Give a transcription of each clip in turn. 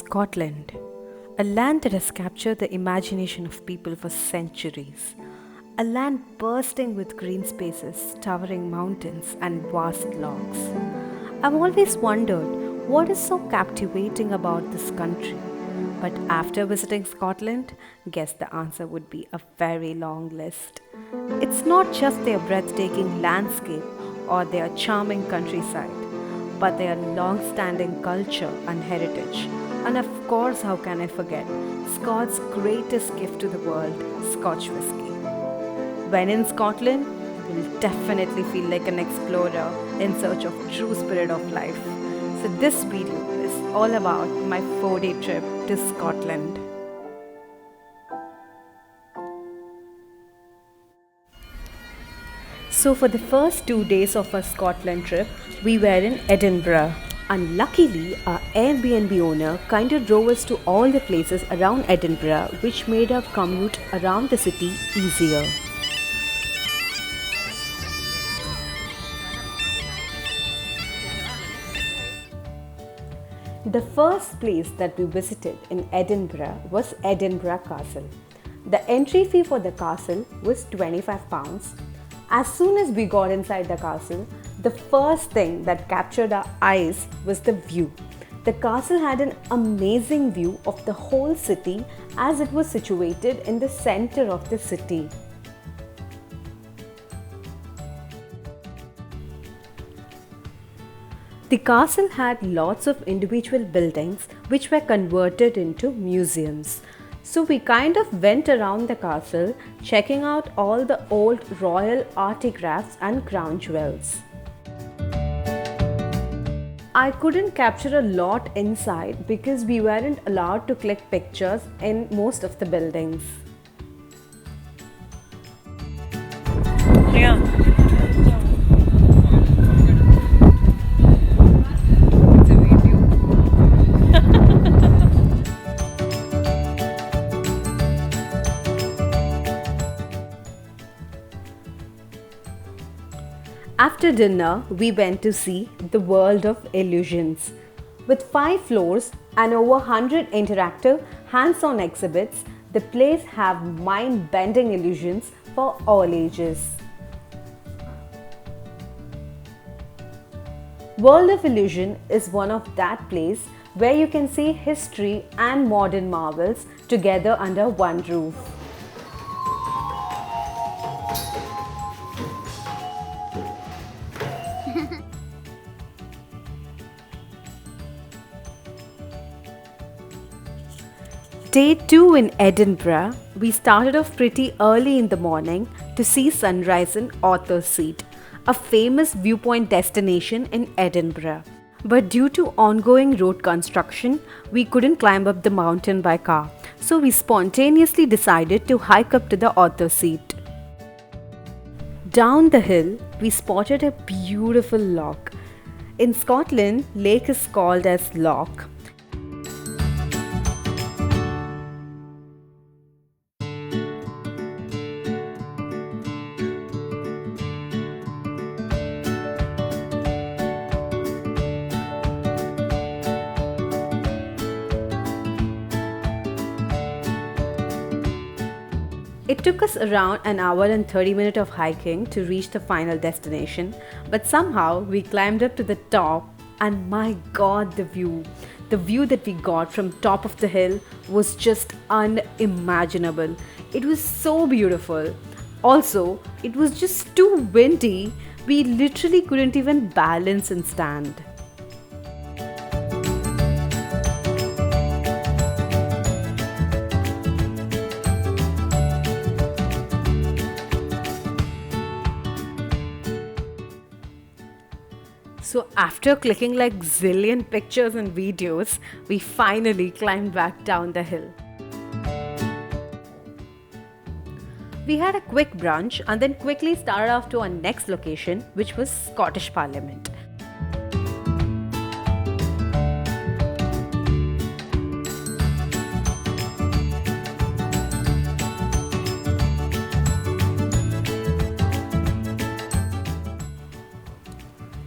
Scotland, a land that has captured the imagination of people for centuries. A land bursting with green spaces, towering mountains, and vast lochs. I've always wondered what is so captivating about this country. But after visiting Scotland, guess the answer would be a very long list. It's not just their breathtaking landscape or their charming countryside, but their long standing culture and heritage. And of course, how can I forget Scots' greatest gift to the world, Scotch whisky. When in Scotland, you'll definitely feel like an explorer in search of true spirit of life. So this video is all about my 4-day trip to Scotland. So for the first 2 days of our Scotland trip, we were in Edinburgh. And luckily, our Airbnb owner kinda drove us to all the places around Edinburgh, which made our commute around the city easier. The first place that we visited in Edinburgh was Edinburgh Castle. The entry fee for the castle was £25. As soon as we got inside the castle, the first thing that captured our eyes was the view. The castle had an amazing view of the whole city as it was situated in the center of the city. The castle had lots of individual buildings which were converted into museums. So we kind of went around the castle checking out all the old royal artifacts and crown jewels. I couldn't capture a lot inside because we weren't allowed to click pictures in most of the buildings. Yeah. After dinner, we went to see the World of Illusions. With 5 floors and over 100 interactive hands-on exhibits, the place have mind-bending illusions for all ages. World of Illusion is one of that place where you can see history and modern marvels together under one roof. Day 2 in Edinburgh, we started off pretty early in the morning to see sunrise in Author's Seat, a famous viewpoint destination in Edinburgh. But due to ongoing road construction, we couldn't climb up the mountain by car, so we spontaneously decided to hike up to the Author's Seat. Down the hill, we spotted a beautiful loch. In Scotland, lake is called as loch. It took us around an hour and 30 minutes of hiking to reach the final destination, but somehow we climbed up to the top and my god, the view that we got from top of the hill was just unimaginable. It was so beautiful. Also, it was just too windy. We literally couldn't even balance and stand. So after clicking like zillion pictures and videos, we finally climbed back down the hill. We had a quick brunch and then quickly started off to our next location, which was Scottish Parliament.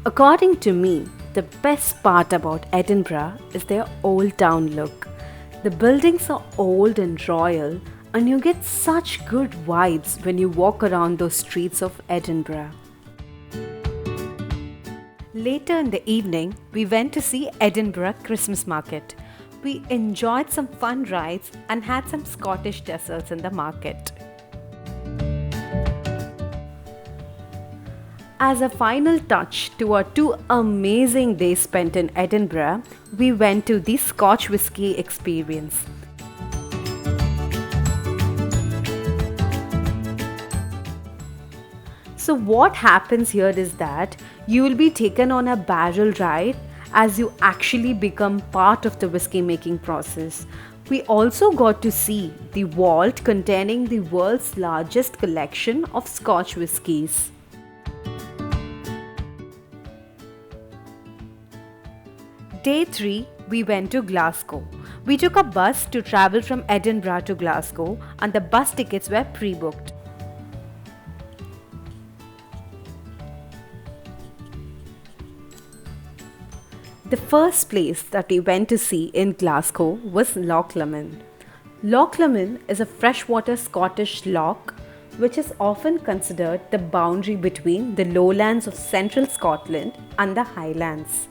According to me, the best part about Edinburgh is their old town look. The buildings are old and royal, and you get such good vibes when you walk around those streets of Edinburgh. Later in the evening, we went to see Edinburgh Christmas Market. We enjoyed some fun rides and had some Scottish desserts in the market. As a final touch to our 2 amazing days spent in Edinburgh, we went to the Scotch Whisky Experience. So what happens here is that you will be taken on a barrel ride as you actually become part of the whiskey making process. We also got to see the vault containing the world's largest collection of Scotch whiskies. Day 3, we went to Glasgow. We took a bus to travel from Edinburgh to Glasgow, and the bus tickets were pre-booked. The first place that we went to see in Glasgow was Loch Lomond. Loch Lomond is a freshwater Scottish loch which is often considered the boundary between the lowlands of central Scotland and the highlands.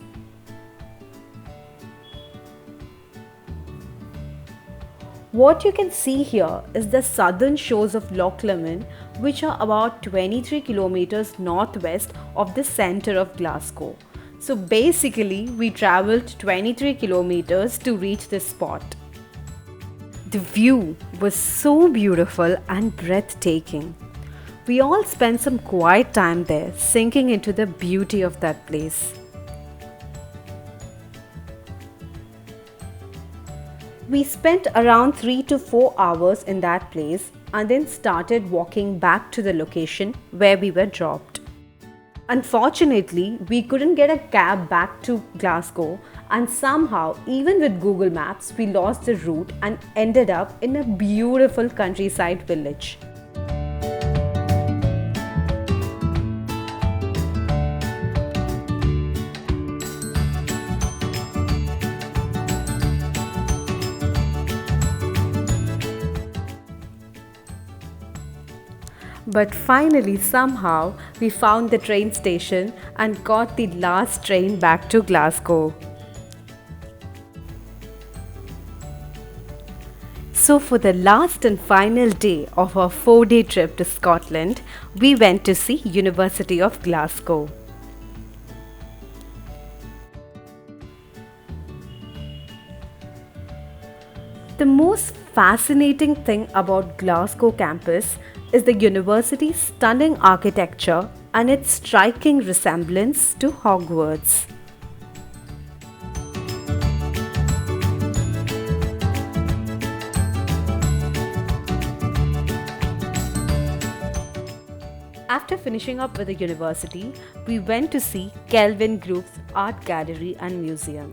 What you can see here is the southern shores of Loch Lomond, which are about 23 kilometers northwest of the center of Glasgow. So basically, we traveled 23 kilometers to reach this spot. The view was so beautiful and breathtaking. We all spent some quiet time there, sinking into the beauty of that place. We spent around 3 to 4 hours in that place and then started walking back to the location where we were dropped. Unfortunately, we couldn't get a cab back to Glasgow, and somehow, even with Google Maps, we lost the route and ended up in a beautiful countryside village. But finally, somehow, we found the train station and got the last train back to Glasgow. So for the last and final day of our 4-day trip to Scotland, we went to see University of Glasgow. The most fascinating thing about Glasgow campus is the university's stunning architecture and its striking resemblance to Hogwarts. After finishing up with the university, we went to see Kelvin Grove's art gallery and museum.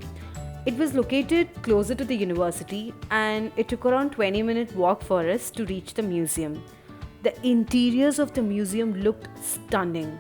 It was located closer to the university and it took around 20-minute walk for us to reach the museum. The interiors of the museum looked stunning.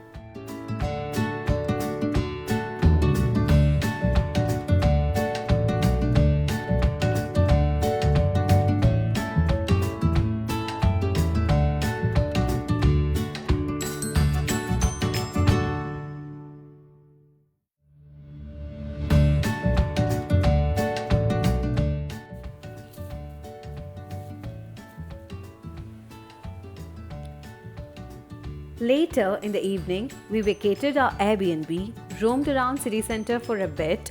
Later in the evening, we vacated our Airbnb, roamed around city centre for a bit,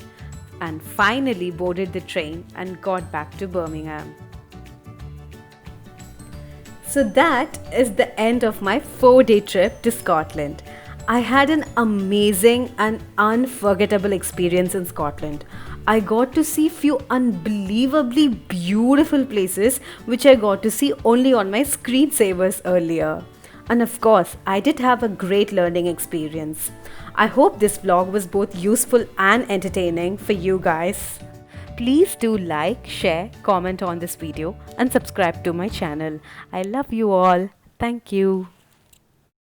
and finally boarded the train and got back to Birmingham. So that is the end of my 4-day trip to Scotland. I had an amazing and unforgettable experience in Scotland. I got to see few unbelievably beautiful places which I got to see only on my screensavers earlier. And of course, I did have a great learning experience. I hope this vlog was both useful and entertaining for you guys. Please do like, share, comment on this video and subscribe to my channel. I love you all. Thank you.